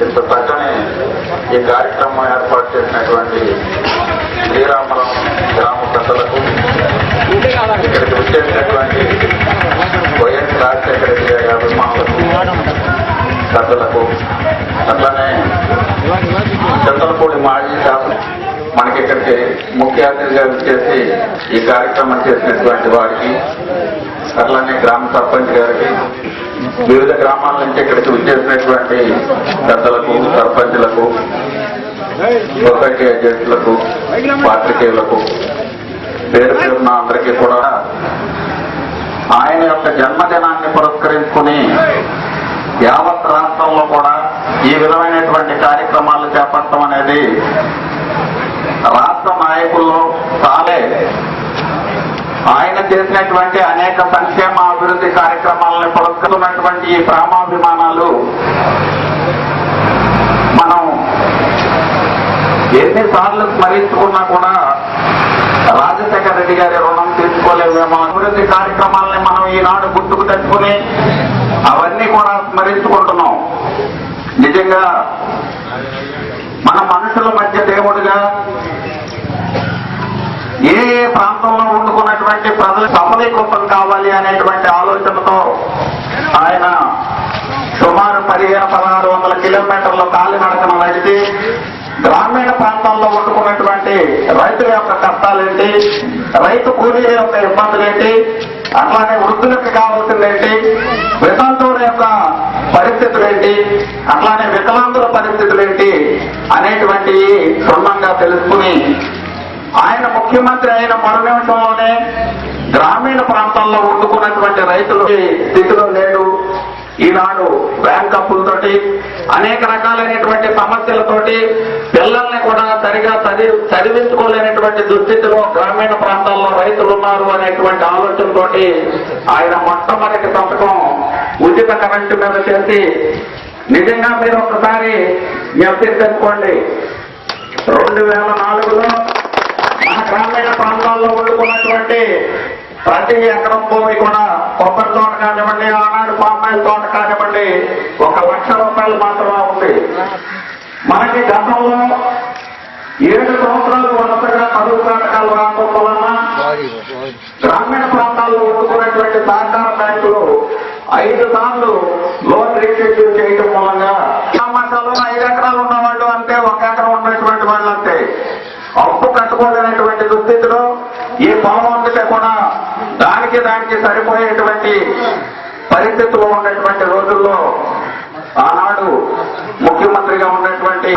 ఇంత చక్కని ఈ కార్యక్రమం ఏర్పాటు చేసినటువంటి శ్రీరామపురం గ్రామ పెద్దలకు, ఇక్కడికి వచ్చేసినటువంటి వైఎస్ రాజశేఖర రెడ్డి గారి అభిమానులకు, పెద్దలకు, అట్లానే చింతలపూడి మాజీ శాసన మనకి ఇక్కడికి ముఖ్య అతిథిగా వచ్చేసి ఈ కార్యక్రమం చేసినటువంటి వారికి, అట్లానే గ్రామ సర్పంచ్ గారికి, వివిధ గ్రామాల నుంచి ఇక్కడికి వచ్చేసినటువంటి పెద్దలకు, సర్పంచ్లకు, సొసైటీ ఏజెంట్లకు, పాత్రికేయులకు, పేరు పేరున అందరికీ కూడా ఆయన యొక్క జన్మదినాన్ని పురస్కరించుకుని యావత్ రాష్ట్రంలో కూడా ఈ విధమైనటువంటి కార్యక్రమాలు చేపట్టడం అనేది రాష్ట్ర నాయకుల్లో చాలే. ఆయన చేసినటువంటి అనేక సంక్షేమ అభివృద్ధి కార్యక్రమాలను పురస్కరించినటువంటి ఈ ప్రేమాభిమానాలు మనం ఎన్నిసార్లు స్మరించుకున్నా కూడా రాజశేఖర రెడ్డి గారి రుణం తీసుకోలేమేమో. అభివృద్ధి కార్యక్రమాలని మనం ఈనాడు గుర్తుకు తెచ్చుకుని అవన్నీ కూడా స్మరించుకుంటున్నాం. నిజంగా మన మనుషుల మధ్య దేవుడిగా ఏ ప్రాంతంలో వండుకున్నటువంటి ప్రజలు సఫలీకృతం కావాలి అనేటువంటి ఆలోచనతో ఆయన సుమారు 1500-1600 కిలోమీటర్ల కాలినడకన నడిచి గ్రామీణ ప్రాంతాల్లో వండుకున్నటువంటి రైతుల యొక్క కష్టాలేంటి, రైతు కూలీల యొక్క ఇబ్బందులేంటి, అట్లానే వృద్ధులకు కావాల్సిందేంటి, వితంతువుల యొక్క పరిస్థితులేంటి, అట్లానే వికలాంగుల పరిస్థితులేంటి అనేటువంటి క్షుణ్ణంగా తెలుసుకుని ఆయన ముఖ్యమంత్రి అయిన మరు నిమిషంలోనే గ్రామీణ ప్రాంతాల్లో వండుకున్నటువంటి రైతుల స్థితిలో లేడు. ఈనాడు బ్యాంక్ అప్పులతోటి అనేక రకాలైనటువంటి సమస్యలతోటి పిల్లల్ని కూడా సరిగా చదివించుకోలేనటువంటి దుస్థితిలో గ్రామీణ ప్రాంతాల్లో రైతులు ఉన్నారు అనేటువంటి ఆలోచనతోటి ఆయన మొట్టమొదటి సంతకం ఉచిత కరెంటు మీద చేసి, నిజంగా మీరు ఒకసారి జ్ఞప్తించుకోండి, 2004లో మన గ్రామీణ ప్రాంతాల్లో వండుకున్నటువంటి ప్రతి ఎకరం భూమి కూడా కొబ్బరి తోట కానివ్వండి, ఆనాడు పామాయిల్ తోట కానివ్వండి, 1 లక్ష రూపాయలు మాత్రమే ఉంది. మనకి గతంలో 7 సంవత్సరాలు వరుసగా కరువు కాటకాలు రావడం వలన గ్రామీణ ప్రాంతాల్లో వండుకున్నటువంటి సహకార బ్యాంకులు 5 సార్లు లోన్ రీషెడ్యూల్ చేయడం మూలంగా సమాచారంలో 5 ఎకరాలు ఉన్నవాళ్ళు అంతే, 1 ఎకరం ఉన్నటువంటి వాళ్ళు అంతే, అప్పు కట్టుకోలేనటువంటి దుస్థితిలో ఈ పొలం అందుకే కూడా దానికి సరిపోయేటువంటి పరిస్థితుల్లో ఉన్నటువంటి రోజుల్లో ఆనాడు ముఖ్యమంత్రిగా ఉన్నటువంటి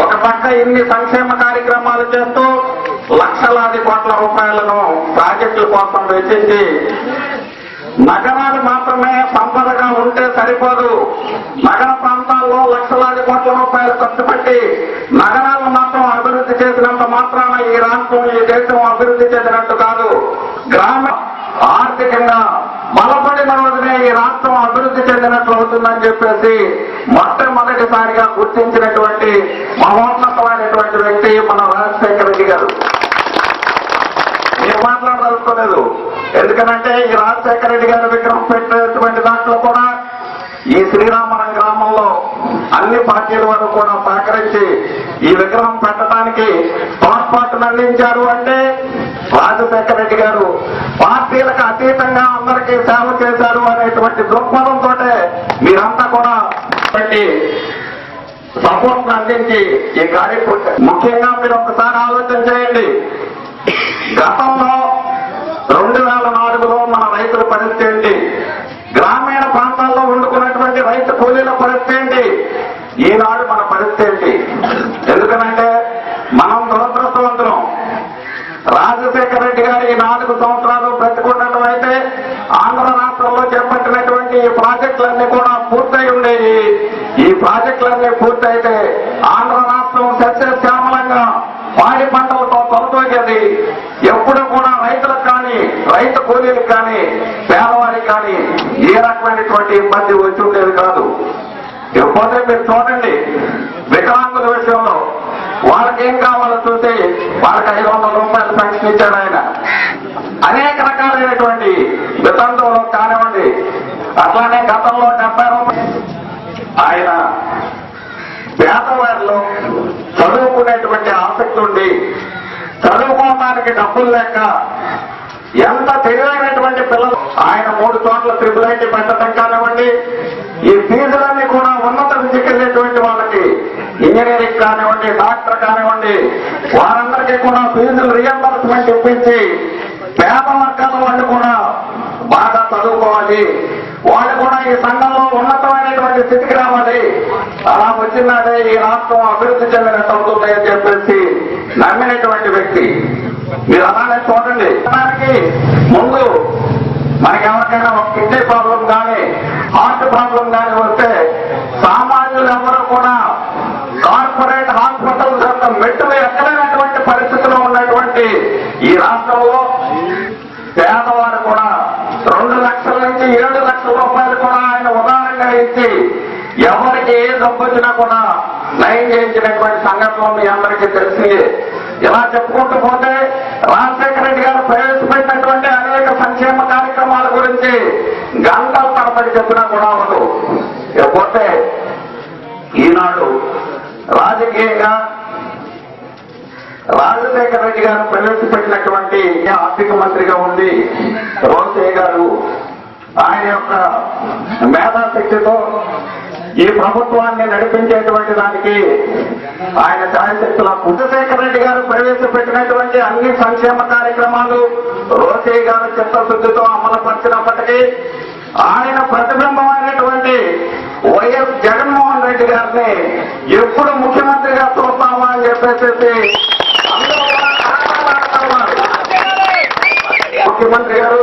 ఒక పక్క ఇన్ని సంక్షేమ కార్యక్రమాలు చేస్తూ లక్షలాది కోట్ల రూపాయలను ప్రాజెక్టుల కోసం వెచ్చించి, నగరాలు మాత్రమే సంపదగా ఉంటే సరిపోదు, నగర ప్రాంతాల్లో లక్షలాది కోట్ల రూపాయలు ఖర్చు పెట్టి నగరాలను మాత్రం అభివృద్ధి చేసినంత మాత్రాన ఈ రాష్ట్రం, ఈ దేశం అభివృద్ధి చెందినట్టు కాదు. గ్రామ ఆర్థికంగా బలపడిన రోజునే ఈ రాష్ట్రం అభివృద్ధి చెందినట్లు అవుతుందని చెప్పేసి మొట్టమొదటిసారిగా గుర్తించినటువంటి మహోన్నతమైనటువంటి వ్యక్తి మన రాజశేఖర రెడ్డి గారు. నేను మాట్లాడదలుచుకోలేదు, ఎందుకనంటే ఈ రాజశేఖర రెడ్డి గారి విగ్రహం పెట్టినటువంటి దాంట్లో కూడా ఈ శ్రీరామపురం గ్రామంలో అన్ని పార్టీల వారు కూడా సహకరించి ఈ విగ్రహం పెట్టడానికి తోడ్పాటును అందించారు. అంటే రాజశేఖర రెడ్డి గారు పార్టీలకు అతీతంగా అందరికీ సేవ చేశారు అనేటువంటి దృక్పథంతో మీరంతా కూడా పెట్టి సపోర్ట్ అందించి ఈ కార్యక్రమం ముఖ్యంగా మీరు ఒకసారి ఆలోచన చేయండి. గతంలో 2004లో మన రైతుల పరిస్థితి ఏంటి, గ్రామీణ ప్రాంతాల్లో వండుకున్నటువంటి రైతు కూలీల పరిస్థితి ఏంటి, ఈనాడు మన పరిస్థితి ఏంటి? ఎందుకనంటే మనం దురదృష్టవంతులం. రాజశేఖర రెడ్డి గారు ఈ 4 సంవత్సరాలు బ్రతికుండటం అయితే ఆంధ్ర రాష్ట్రంలో చేపట్టినటువంటి ఈ ప్రాజెక్టులన్నీ కూడా పూర్తయి ఉండేవి. ఈ ప్రాజెక్టులన్నీ పూర్తయితే ఆంధ్ర రాష్ట్రం సస్యశ్యామలంగా పాడి పంటలతో తొలతోగేది. ఎప్పుడు కూడా రైతులకు కానీ, రైతు కూలీలకు కానీ, పేదవారికి కానీ ఏ రకమైనటువంటి ఇబ్బంది వచ్చి ఉండేది కాదు. ఇకపోతే మీరు చూడండి, వికలాంగుల విషయంలో వాళ్ళకి ఏం కావాలో చూసి వాళ్ళకి 500 రూపాయలు పెన్షన్ ఇచ్చాడు ఆయన. అనేక రకాలైనటువంటి వితంతువులు కానివ్వండి, అట్లానే గతంలో 70 రూపాయలు ఆయన పేదవారిలో చదువుకునేటువంటి ఆసక్తి ఉండి చదువుకోవడానికి డబ్బులు లేక ఎంత తెలివైనటువంటి పిల్లలు ఆయన 3 చోట్ల త్రిపుల్ పెట్టడం కానివ్వండి, ఈ ఫీజులన్నీ కూడా ఉన్నత విద్యకి వెళ్ళేటువంటి వాళ్ళకి ఇంజనీరింగ్ కానివ్వండి, డాక్టర్ కానివ్వండి, వారందరికీ కూడా ఫీజులు రియంబర్స్మెంట్ ఇప్పించి పేద వర్గాల వాళ్ళు కూడా బాగా చదువుకోవాలి, వాళ్ళు కూడా ఈ సంఘంలో ఉన్నతమైనటువంటి స్థితికి రావాలి, అలా వచ్చినాడే ఈ రాష్ట్రం అభివృద్ధి చెందినట్టు అవుతుంది అని చెప్పేసి నమ్మినటువంటి వ్యక్తి. మీరు అలానే చూడండి, దానికి ముందు మనకి ఎవరికైనా ఒక కిడ్నీ ప్రాబ్లం కానీ హార్ట్ ప్రాబ్లం కానీ వస్తే సామాన్యులు ఎవరూ కూడా కార్పొరేట్ హాస్పిటల్స్ యొక్క మెట్టులు ఎక్కలేనటువంటి పరిస్థితిలో ఉన్నటువంటి ఈ రాష్ట్రంలో పేదవారు కూడా 2 లక్షల నుంచి 7 లక్షల రూపాయలు కూడా ఆయన ఉదాహరణగా ఇచ్చి ఎవరికి ఏ జబ్బు వచ్చినా కూడా నయం చేయించినటువంటి సంఘటనలు మీ అందరికీ తెలిసి, ఇలా చెప్పుకుంటూ పోతే రాజశేఖర రెడ్డి గారు ప్రవేశపెట్టినటువంటి అనేక సంక్షేమ కార్యక్రమాల గురించి గంటల తరబడి చెప్పినా కూడా ఉండదు. ఇకపోతే ఈనాడు రాజకీయంగా రాజశేఖర రెడ్డి గారు ప్రవేశపెట్టినటువంటి ఆర్థిక మంత్రిగా ఉండి రోసయ్య గారు ఆయన యొక్క మేధాశక్తితో ఈ ప్రభుత్వాన్ని నడిపించేటువంటి దానికి ఆయన ఛాయశక్తుల చంద్రశేఖర రెడ్డి గారు ప్రవేశపెట్టినటువంటి అన్ని సంక్షేమ కార్యక్రమాలు రోసయ్య గారు చిత్తశుద్ధితో అమలుపరిచినప్పటికీ ఆయన ప్రతిబింబమైనటువంటి వైఎస్ జగన్మోహన్ రెడ్డి గారిని ఎప్పుడు ముఖ్యమంత్రిగా చూస్తామా అని చెప్పేసి ముఖ్యమంత్రి గారు,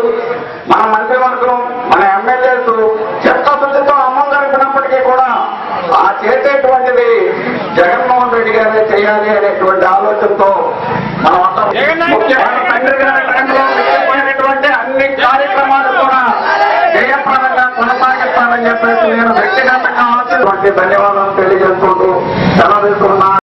మన మంత్రివర్గం, మన ఎమ్మెల్యేస్ చిత్తశుద్ధితో అమలు జరిపినప్పటికీ కూడా ఆ చేసేటువంటిది జగన్మోహన్ రెడ్డి గారే చేయాలి అనేటువంటి ఆలోచనతో మనం తండ్రి గారి టైంలో ముఖ్యమైనటువంటి అన్ని కార్యక్రమాలు కూడా జయప్రదంగా కొనసాగిస్తానని చెప్పేసి నేను వ్యక్తిగతంగా ఆశించి ధన్యవాదాలు తెలియజేస్తాను.